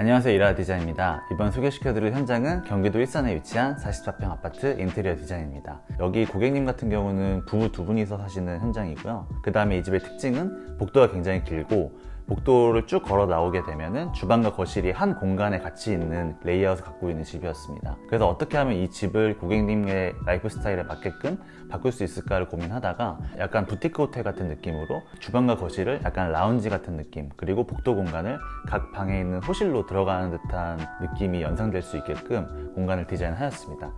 안녕하세요, 이라아 디자인입니다. 이번 소개시켜드릴 현장은 경기도 일산에 위치한 44평 아파트 인테리어 디자인입니다. 여기 고객님 같은 경우는 부부 두 분이서 사시는 현장이고요. 그 다음에 이 집의 특징은 복도가 굉장히 길고, 복도를 쭉 걸어 나오게 되면은 주방과 거실이 한 공간에 같이 있는 레이아웃을 갖고 있는 집이었습니다. 그래서 어떻게 하면 이 집을 고객님의 라이프 스타일에 맞게끔 바꿀 수 있을까를 고민하다가 약간 부티크 호텔 같은 느낌으로 주방과 거실을 약간 라운지 같은 느낌, 그리고 복도 공간을 각 방에 있는 호실로 들어가는 듯한 느낌이 연상될 수 있게끔 공간을 디자인하였습니다.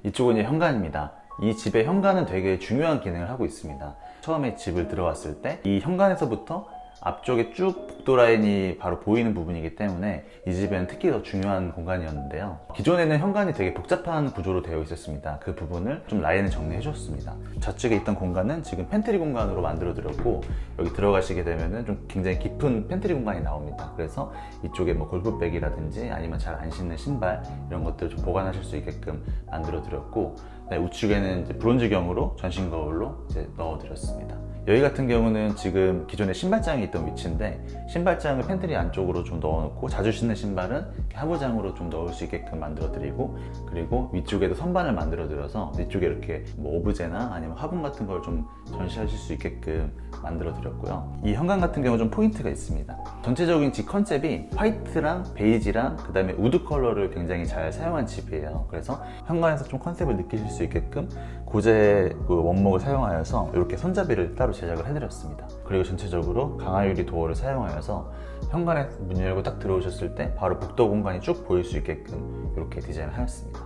이쪽은 이제 현관입니다. 이 집의 현관은 되게 중요한 기능을 하고 있습니다. 처음에 집을 들어왔을 때 이 현관에서부터 앞쪽에 쭉 복도 라인이 바로 보이는 부분이기 때문에 이 집에는 특히 더 중요한 공간이었는데요. 기존에는 현관이 되게 복잡한 구조로 되어 있었습니다. 그 부분을 좀 라인을 정리해 줬습니다. 좌측에 있던 공간은 지금 팬트리 공간으로 만들어 드렸고, 여기 들어가시게 되면은 좀 굉장히 깊은 팬트리 공간이 나옵니다. 그래서 이쪽에 뭐 골프백이라든지 아니면 잘 안 신는 신발 이런 것들을 좀 보관하실 수 있게끔 만들어 드렸고, 우측에는 이제 브론즈경으로 전신 거울로 이제 넣어 드렸습니다. 여기 같은 경우는 지금 기존에 신발장이 있던 위치인데, 신발장을 팬트리 안쪽으로 좀 넣어놓고 자주 신는 신발은 하부장으로 좀 넣을 수 있게끔 만들어 드리고, 그리고 위쪽에도 선반을 만들어 드려서 위쪽에 이렇게 뭐 오브제나 아니면 화분 같은 걸 좀 전시하실 수 있게끔 만들어 드렸고요. 이 현관 같은 경우 좀 포인트가 있습니다. 전체적인 집 컨셉이 화이트랑 베이지랑 그 다음에 우드 컬러를 굉장히 잘 사용한 집이에요. 그래서 현관에서 좀 컨셉을 느끼실 수 있게끔 고제 그 원목을 사용하여서 이렇게 손잡이를 따로 제작을 해드렸습니다. 그리고 전체적으로 강화유리 도어를 사용하여서 현관에 문 열고 딱 들어오셨을 때 바로 복도 공간이 쭉 보일 수 있게끔 이렇게 디자인을 하였습니다.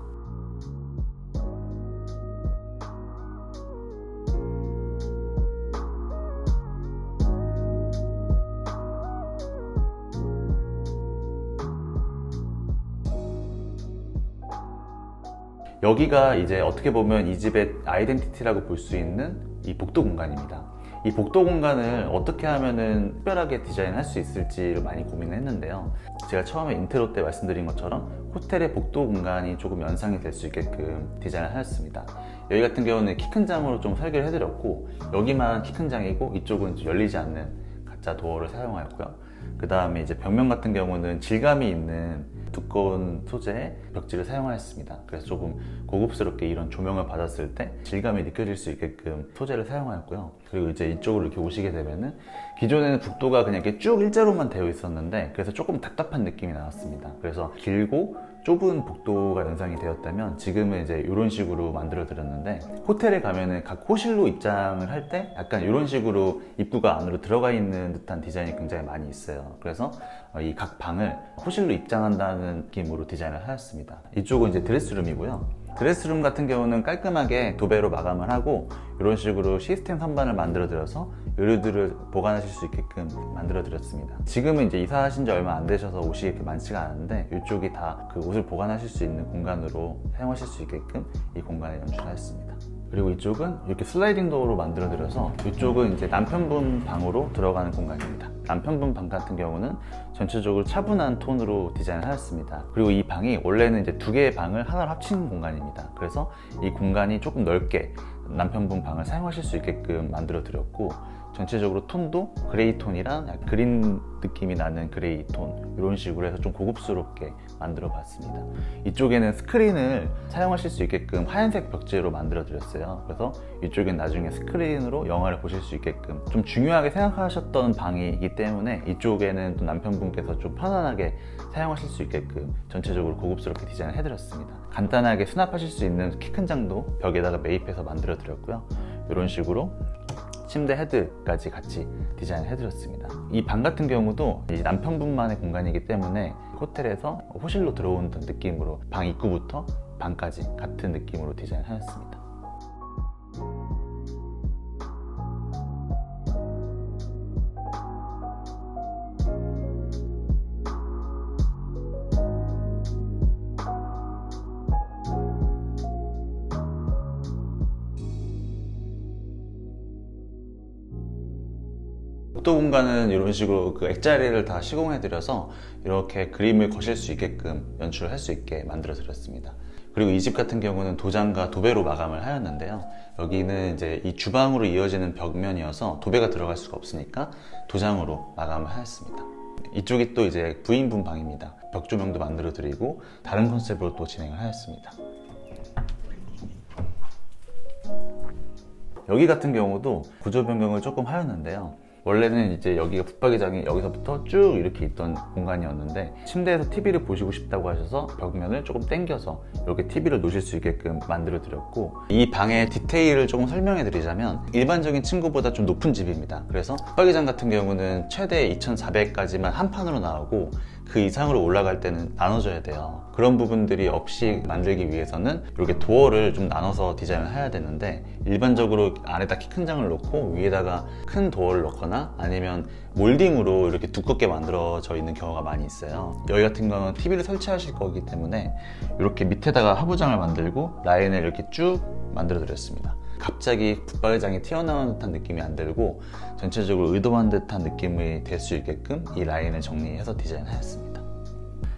여기가 이제 어떻게 보면 이 집의 아이덴티티라고 볼 수 있는 이 복도 공간입니다. 이 복도 공간을 어떻게 하면은 특별하게 디자인할 수 있을지를 많이 고민을 했는데요. 제가 처음에 인트로 때 말씀드린 것처럼 호텔의 복도 공간이 조금 연상이 될 수 있게끔 디자인을 하였습니다. 여기 같은 경우는 키 큰 장으로 좀 설계를 해드렸고, 여기만 키 큰 장이고 이쪽은 열리지 않는 가짜 도어를 사용하였고요. 그 다음에 이제 벽면 같은 경우는 질감이 있는 두꺼운 소재의 벽지를 사용하였습니다. 그래서 조금 고급스럽게 이런 조명을 받았을 때 질감이 느껴질 수 있게끔 소재를 사용하였고요. 그리고 이제 이쪽으로 이렇게 오시게 되면은 기존에는 복도가 그냥 이렇게 쭉 일자로만 되어 있었는데, 그래서 조금 답답한 느낌이 나왔습니다. 그래서 길고 좁은 복도가 연상이 되었다면 지금은 이제 이런 식으로 만들어 드렸는데, 호텔에 가면은 각 호실로 입장을 할 때 약간 이런 식으로 입구가 안으로 들어가 있는 듯한 디자인이 굉장히 많이 있어요. 그래서 이 각 방을 호실로 입장한다는 느낌으로 디자인을 하였습니다. 이쪽은 이제 드레스룸이고요. 드레스룸 같은 경우는 깔끔하게 도배로 마감을 하고 이런 식으로 시스템 선반을 만들어 드려서 의류들을 보관하실 수 있게끔 만들어 드렸습니다. 지금은 이제 이사하신 지 얼마 안 되셔서 옷이 이렇게 많지가 않은데 이쪽이 다 그 옷을 보관하실 수 있는 공간으로 사용하실 수 있게끔 이 공간을 연출하였습니다. 그리고 이쪽은 이렇게 슬라이딩 도어로 만들어 드려서 이쪽은 이제 남편분 방으로 들어가는 공간입니다. 남편분 방 같은 경우는 전체적으로 차분한 톤으로 디자인을 하였습니다. 그리고 이 방이 원래는 이제 두 개의 방을 하나로 합친 공간입니다. 그래서 이 공간이 조금 넓게 남편분 방을 사용하실 수 있게끔 만들어 드렸고, 전체적으로 톤도 그레이 톤이랑 약간 그린 느낌이 나는 그레이 톤, 이런 식으로 해서 좀 고급스럽게 만들어 봤습니다. 이쪽에는 스크린을 사용하실 수 있게끔 하얀색 벽지로 만들어 드렸어요. 그래서 이쪽엔 나중에 스크린으로 영화를 보실 수 있게끔 좀 중요하게 생각하셨던 방이기 때문에 이쪽에는 또 남편분께서 좀 편안하게 사용하실 수 있게끔 전체적으로 고급스럽게 디자인을 해드렸습니다. 간단하게 수납하실 수 있는 키 큰 장도 벽에다가 매입해서 만들어 드렸고요. 이런 식으로 침대 헤드까지 같이 디자인을 해드렸습니다. 이 방 같은 경우도 이 남편분만의 공간이기 때문에 호텔에서 호실로 들어오는 느낌으로 방 입구부터 방까지 같은 느낌으로 디자인하였습니다. 복도 공간은 이런 식으로 그 액자리를 다 시공해 드려서 이렇게 그림을 거실 수 있게끔 연출을 할 수 있게 만들어 드렸습니다. 그리고 이 집 같은 경우는 도장과 도배로 마감을 하였는데요. 여기는 이제 이 주방으로 이어지는 벽면이어서 도배가 들어갈 수가 없으니까 도장으로 마감을 하였습니다. 이쪽이 또 이제 부인분 방입니다. 벽 조명도 만들어 드리고 다른 컨셉으로 또 진행을 하였습니다. 여기 같은 경우도 구조 변경을 조금 하였는데요. 원래는 이제 여기가 붙박이장이 여기서부터 쭉 이렇게 있던 공간이었는데 침대에서 TV를 보시고 싶다고 하셔서 벽면을 조금 당겨서 이렇게 TV를 놓으실 수 있게끔 만들어 드렸고, 이 방의 디테일을 조금 설명해 드리자면 일반적인 층고보다 좀 높은 집입니다. 그래서 붙박이장 같은 경우는 최대 2400까지만 한 판으로 나오고 그 이상으로 올라갈 때는 나눠져야 돼요. 그런 부분들이 없이 만들기 위해서는 이렇게 도어를 좀 나눠서 디자인을 해야 되는데, 일반적으로 안에다 키 큰 장을 놓고 위에다가 큰 도어를 넣거나 아니면 몰딩으로 이렇게 두껍게 만들어져 있는 경우가 많이 있어요. 여기 같은 경우는 TV를 설치하실 거기 때문에 이렇게 밑에다가 하부장을 만들고 라인을 이렇게 쭉 만들어 드렸습니다. 갑자기 붙박이장이 튀어나오는 듯한 느낌이 안 들고 전체적으로 의도한 듯한 느낌이 될 수 있게끔 이 라인을 정리해서 디자인하였습니다.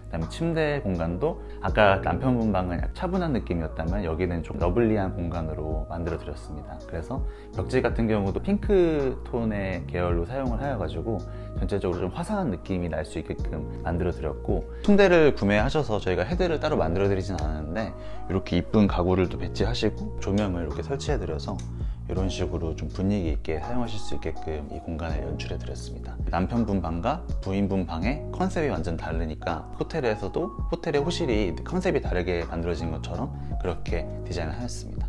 그다음에 침대 공간도 아까 남편분 방은 약간 차분한 느낌이었다면 여기는 좀 러블리한 공간으로 만들어 드렸습니다. 그래서 벽지 같은 경우도 핑크 톤의 계열로 사용을 하여가지고 전체적으로 좀 화사한 느낌이 날 수 있게끔 만들어 드렸고, 침대를 구매하셔서 저희가 헤드를 따로 만들어 드리진 않았는데 이렇게 이쁜 가구를 또 배치하시고 조명을 이렇게 설치해 드려서 이런 식으로 좀 분위기 있게 사용하실 수 있게끔 이 공간을 연출해 드렸습니다. 남편분 방과 부인분 방의 컨셉이 완전 다르니까 호텔에서도 호텔의 호실이 컨셉이 다르게 만들어진 것처럼 그렇게 디자인을 하였습니다.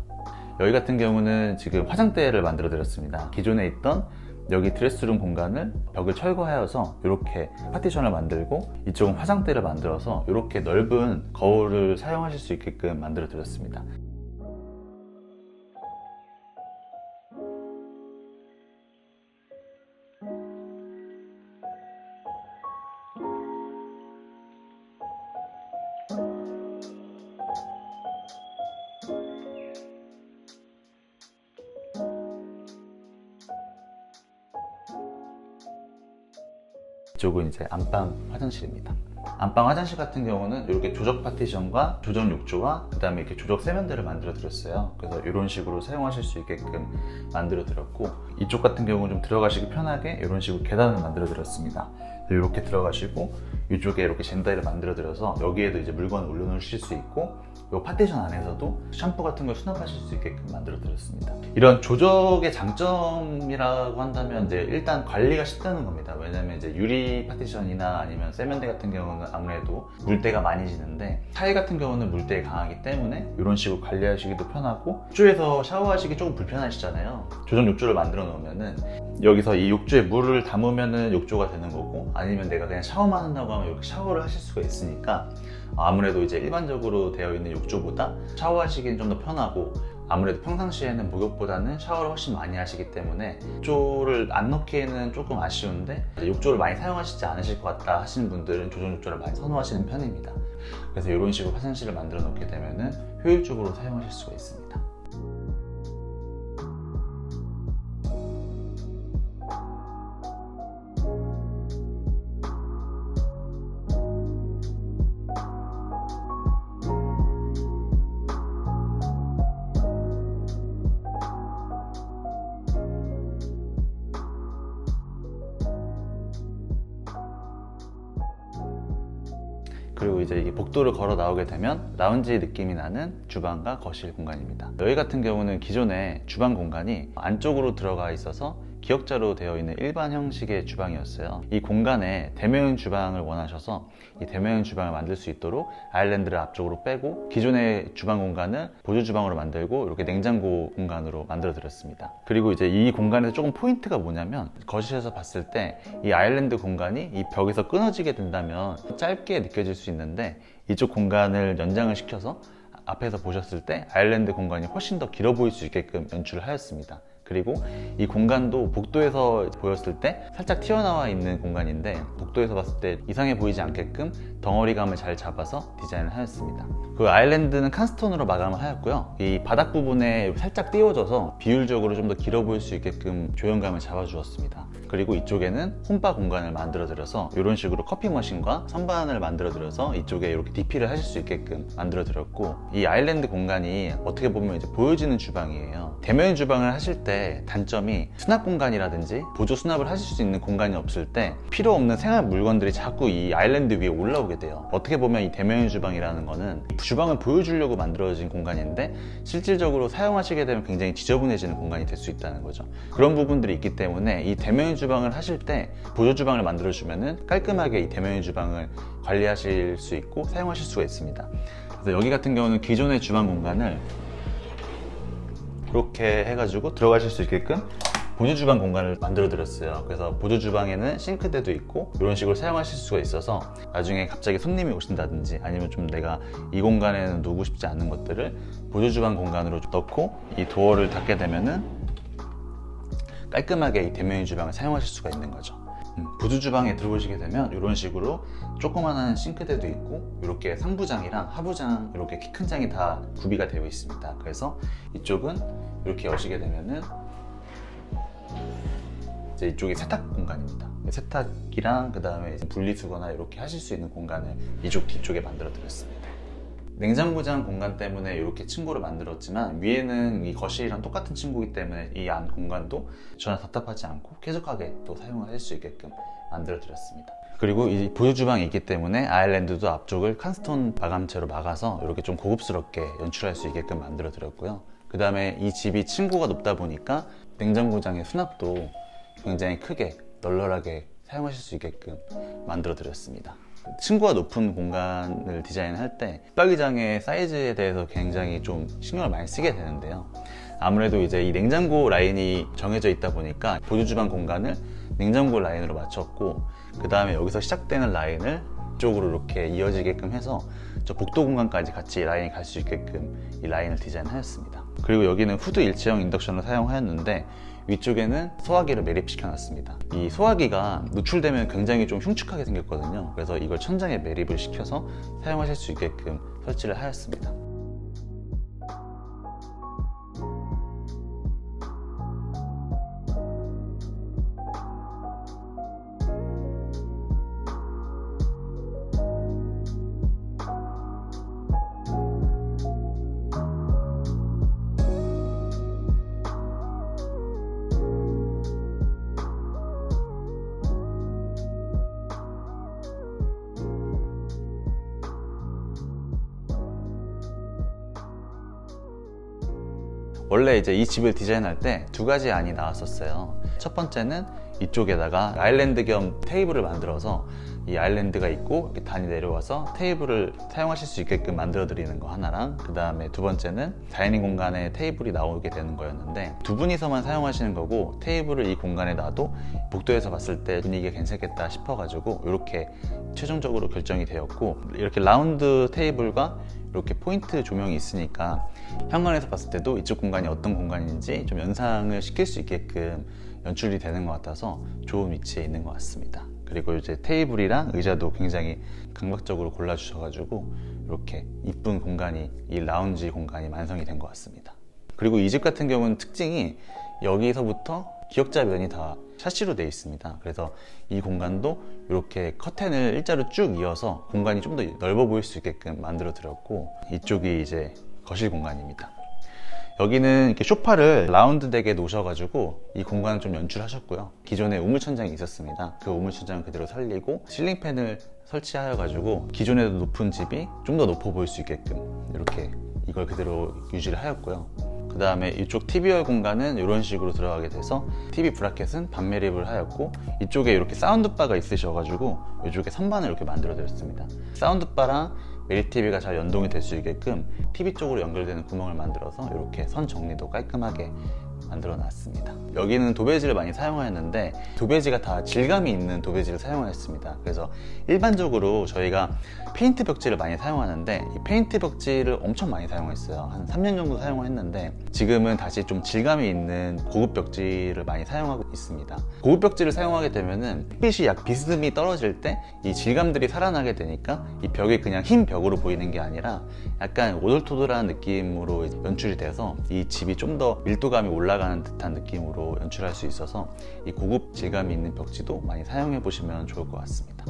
여기 같은 경우는 지금 화장대를 만들어 드렸습니다. 기존에 있던 여기 드레스룸 공간을 벽을 철거하여서 이렇게 파티션을 만들고 이쪽은 화장대를 만들어서 이렇게 넓은 거울을 사용하실 수 있게끔 만들어 드렸습니다. 이쪽은 이제 안방 화장실입니다. 안방 화장실 같은 경우는 이렇게 조적 파티션과 조적 욕조와 그 다음에 이렇게 조적 세면대를 만들어 드렸어요. 그래서 이런 식으로 사용하실 수 있게끔 만들어 드렸고, 이쪽 같은 경우는 좀 들어가시기 편하게 이런 식으로 계단을 만들어 드렸습니다. 이렇게 들어가시고 이쪽에 이렇게 젠다이를 만들어 드려서 여기에도 이제 물건을 올려놓으실 수 있고, 이 파티션 안에서도 샴푸 같은 걸 수납하실 수 있게끔 만들어 드렸습니다. 이런 조적의 장점이라고 한다면 이제 일단 관리가 쉽다는 겁니다. 왜냐면 이제 유리 파티션이나 아니면 세면대 같은 경우는 아무래도 물때가 많이 지는데, 타일 같은 경우는 물때에 강하기 때문에 이런 식으로 관리하시기도 편하고, 욕조에서 샤워하시기 조금 불편하시잖아요. 조적 욕조를 만들어 놓으면은 여기서 이 욕조에 물을 담으면은 욕조가 되는 거고, 아니면 내가 그냥 샤워만 한다고 하면 이렇게 샤워를 하실 수가 있으니까 아무래도 이제 일반적으로 되어 있는 욕조보다 샤워하시기는 좀 더 편하고, 아무래도 평상시에는 목욕보다는 샤워를 훨씬 많이 하시기 때문에 욕조를 안 넣기에는 조금 아쉬운데, 욕조를 많이 사용하시지 않으실 것 같다 하시는 분들은 조정 욕조를 많이 선호하시는 편입니다. 그래서 이런 식으로 화장실을 만들어 놓게 되면은 효율적으로 사용하실 수가 있습니다. 그리고 이제 이 복도를 걸어 나오게 되면 라운지 느낌이 나는 주방과 거실 공간입니다. 여기 같은 경우는 기존에 주방 공간이 안쪽으로 들어가 있어서 기역자로 되어 있는 일반 형식의 주방이었어요. 이 공간에 대면 주방을 원하셔서 이 대면 주방을 만들 수 있도록 아일랜드를 앞쪽으로 빼고 기존의 주방 공간을 보조 주방으로 만들고 이렇게 냉장고 공간으로 만들어 드렸습니다. 그리고 이제 이 공간에서 조금 포인트가 뭐냐면, 거실에서 봤을 때 이 아일랜드 공간이 이 벽에서 끊어지게 된다면 짧게 느껴질 수 있는데, 이쪽 공간을 연장을 시켜서 앞에서 보셨을 때 아일랜드 공간이 훨씬 더 길어 보일 수 있게끔 연출을 하였습니다. 그리고 이 공간도 복도에서 보였을 때 살짝 튀어나와 있는 공간인데 복도에서 봤을 때 이상해 보이지 않게끔 덩어리감을 잘 잡아서 디자인을 하였습니다. 그 아일랜드는 칸스톤으로 마감을 하였고요. 이 바닥 부분에 살짝 띄워져서 비율적으로 좀 더 길어 보일 수 있게끔 조형감을 잡아주었습니다. 그리고 이쪽에는 홈바 공간을 만들어드려서 이런 식으로 커피 머신과 선반을 만들어드려서 이쪽에 이렇게 DP를 하실 수 있게끔 만들어드렸고, 이 아일랜드 공간이 어떻게 보면 이제 보여지는 주방이에요. 대면 주방을 하실 때 단점이 수납 공간이라든지 보조 수납을 하실 수 있는 공간이 없을 때 필요 없는 생활 물건들이 자꾸 이 아일랜드 위에 올라오게 돼요. 어떻게 보면 이 대면 주방이라는 거는 주방을 보여주려고 만들어진 공간인데 실질적으로 사용하시게 되면 굉장히 지저분해지는 공간이 될 수 있다는 거죠. 그런 부분들이 있기 때문에 이 대면 주방을 하실 때 보조 주방을 만들어 주면은 깔끔하게 이 대면 주방을 관리하실 수 있고 사용하실 수가 있습니다. 그래서 여기 같은 경우는 기존의 주방 공간을 이렇게 해가지고 들어가실 수 있게끔 보조 주방 공간을 만들어 드렸어요. 그래서 보조 주방에는 싱크대도 있고 이런 식으로 사용하실 수가 있어서 나중에 갑자기 손님이 오신다든지 아니면 좀 내가 이 공간에는 두고 싶지 않은 것들을 보조 주방 공간으로 넣고 이 도어를 닫게 되면은 깔끔하게 이 대면 주방을 사용하실 수가 있는 거죠. 보조 주방에 들어오시게 되면 이런 식으로 조그만한 싱크대도 있고 이렇게 상부장이랑 하부장 이렇게 키 큰 장이 다 구비가 되어 있습니다. 그래서 이쪽은 이렇게 여시게 되면은 이제 이쪽이 세탁 공간입니다. 세탁이랑 그 다음에 분리수거나 이렇게 하실 수 있는 공간을 이쪽 뒤쪽에 만들어 드렸습니다. 냉장고장 공간 때문에 이렇게 층고를 만들었지만 위에는 이 거실이랑 똑같은 층고이기 때문에 이 안 공간도 전혀 답답하지 않고 쾌적하게 또 사용하실 수 있게끔 만들어 드렸습니다. 그리고 이 보조 주방이 있기 때문에 아일랜드도 앞쪽을 칸스톤 마감재로 막아서 이렇게 좀 고급스럽게 연출할 수 있게끔 만들어 드렸고요. 그 다음에 이 집이 층고가 높다 보니까 냉장고장의 수납도 굉장히 크게 널널하게 사용하실 수 있게끔 만들어 드렸습니다. 층고가 높은 공간을 디자인할 때 붙박이장의 사이즈에 대해서 굉장히 좀 신경을 많이 쓰게 되는데요. 아무래도 이제 이 냉장고 라인이 정해져 있다 보니까 보조 주방 공간을 냉장고 라인으로 맞췄고, 그 다음에 여기서 시작되는 라인을 이쪽으로 이렇게 이어지게끔 해서 저 복도 공간까지 같이 라인이 갈 수 있게끔 이 라인을 디자인하였습니다. 그리고 여기는 후드 일체형 인덕션을 사용하였는데 위쪽에는 소화기를 매립시켜 놨습니다. 이 소화기가 노출되면 굉장히 좀 흉측하게 생겼거든요. 그래서 이걸 천장에 매립을 시켜서 사용하실 수 있게끔 설치를 하였습니다. 원래 이제 이 집을 디자인할 때 두 가지 안이 나왔었어요. 첫 번째는 이쪽에다가 아일랜드 겸 테이블을 만들어서 이 아일랜드가 있고 이렇게 단이 내려와서 테이블을 사용하실 수 있게끔 만들어 드리는 거 하나랑, 그 다음에 두 번째는 다이닝 공간에 테이블이 나오게 되는 거였는데 두 분이서만 사용하시는 거고 테이블을 이 공간에 놔도 복도에서 봤을 때 분위기가 괜찮겠다 싶어가지고 이렇게 최종적으로 결정이 되었고, 이렇게 라운드 테이블과 이렇게 포인트 조명이 있으니까 현관에서 봤을 때도 이쪽 공간이 어떤 공간인지 좀 연상을 시킬 수 있게끔 연출이 되는 것 같아서 좋은 위치에 있는 것 같습니다. 그리고 이제 테이블이랑 의자도 굉장히 감각적으로 골라주셔가지고 이렇게 이쁜 공간이, 이 라운지 공간이 완성이 된 것 같습니다. 그리고 이 집 같은 경우는 특징이 여기서부터 기역자 면이 다 샤시로 되어 있습니다. 그래서 이 공간도 이렇게 커튼을 일자로 쭉 이어서 공간이 좀 더 넓어 보일 수 있게끔 만들어 드렸고, 이쪽이 이제 거실 공간입니다. 여기는 이렇게 소파를 라운드 덱에 놓으셔가지고 이 공간을 좀 연출하셨고요. 기존에 우물천장이 있었습니다. 그 우물천장을 그대로 살리고 실링팬을 설치하여가지고 기존에도 높은 집이 좀 더 높아 보일 수 있게끔 이렇게 이걸 그대로 유지를 하였고요. 그 다음에 이쪽 TV열 공간은 이런 식으로 들어가게 돼서 TV 브라켓은 반매립을 하였고, 이쪽에 이렇게 사운드바가 있으셔가지고 이쪽에 선반을 이렇게 만들어 드렸습니다. 사운드바랑 매립 TV가 잘 연동이 될 수 있게끔 TV 쪽으로 연결되는 구멍을 만들어서 이렇게 선 정리도 깔끔하게 만들어 놨습니다. 여기는 도배지를 많이 사용하였는데 도배지가 다 질감이 있는 도배지를 사용하였습니다. 그래서 일반적으로 저희가 페인트 벽지를 많이 사용하는데 이 페인트 벽지를 엄청 많이 사용했어요. 한 3년 정도 사용했는데 지금은 다시 좀 질감이 있는 고급 벽지를 많이 사용하고 있습니다. 고급 벽지를 사용하게 되면은 햇빛이 약 비스듬히 떨어질 때 이 질감들이 살아나게 되니까 이 벽이 그냥 흰 벽으로 보이는 게 아니라 약간 오돌토돌한 느낌으로 연출이 돼서 이 집이 좀 더 밀도감이 올라가는 듯한 느낌으로 연출할 수 있어서 이 고급 질감이 있는 벽지도 많이 사용해 보시면 좋을 것 같습니다.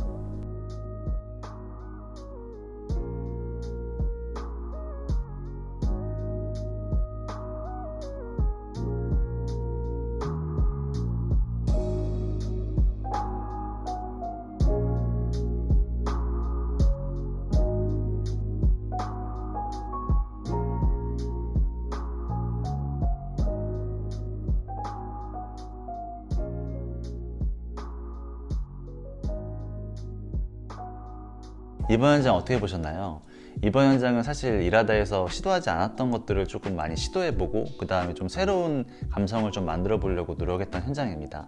이번 현장 어떻게 보셨나요? 이번 현장은 사실 일하다에서 시도하지 않았던 것들을 조금 많이 시도해보고 그 다음에 좀 새로운 감성을 좀 만들어 보려고 노력했던 현장입니다.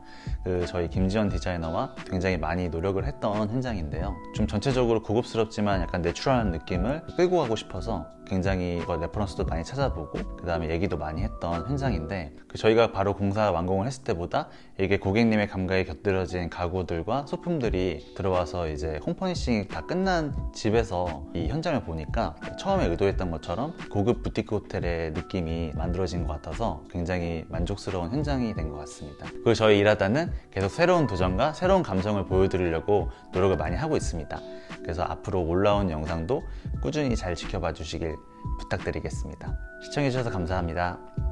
저희 김지원 디자이너와 굉장히 많이 노력을 했던 현장인데요. 좀 전체적으로 고급스럽지만 약간 내추럴한 느낌을 끌고 가고 싶어서 굉장히 레퍼런스도 많이 찾아보고 그 다음에 얘기도 많이 했던 현장인데 저희가 바로 공사 완공을 했을 때보다 이게 고객님의 감각에 곁들여진 가구들과 소품들이 들어와서 이제 홈퍼니싱이 다 끝난 집에서 이 현장을 보니까 처음에 의도했던 것처럼 고급 부티크 호텔의 느낌이 만들어진 것 같아서 굉장히 만족스러운 현장이 된 것 같습니다. 그리고 저희 일하다는 계속 새로운 도전과 새로운 감성을 보여드리려고 노력을 많이 하고 있습니다. 그래서 앞으로 올라온 영상도 꾸준히 잘 지켜봐 주시길 부탁드리겠습니다. 시청해주셔서 감사합니다.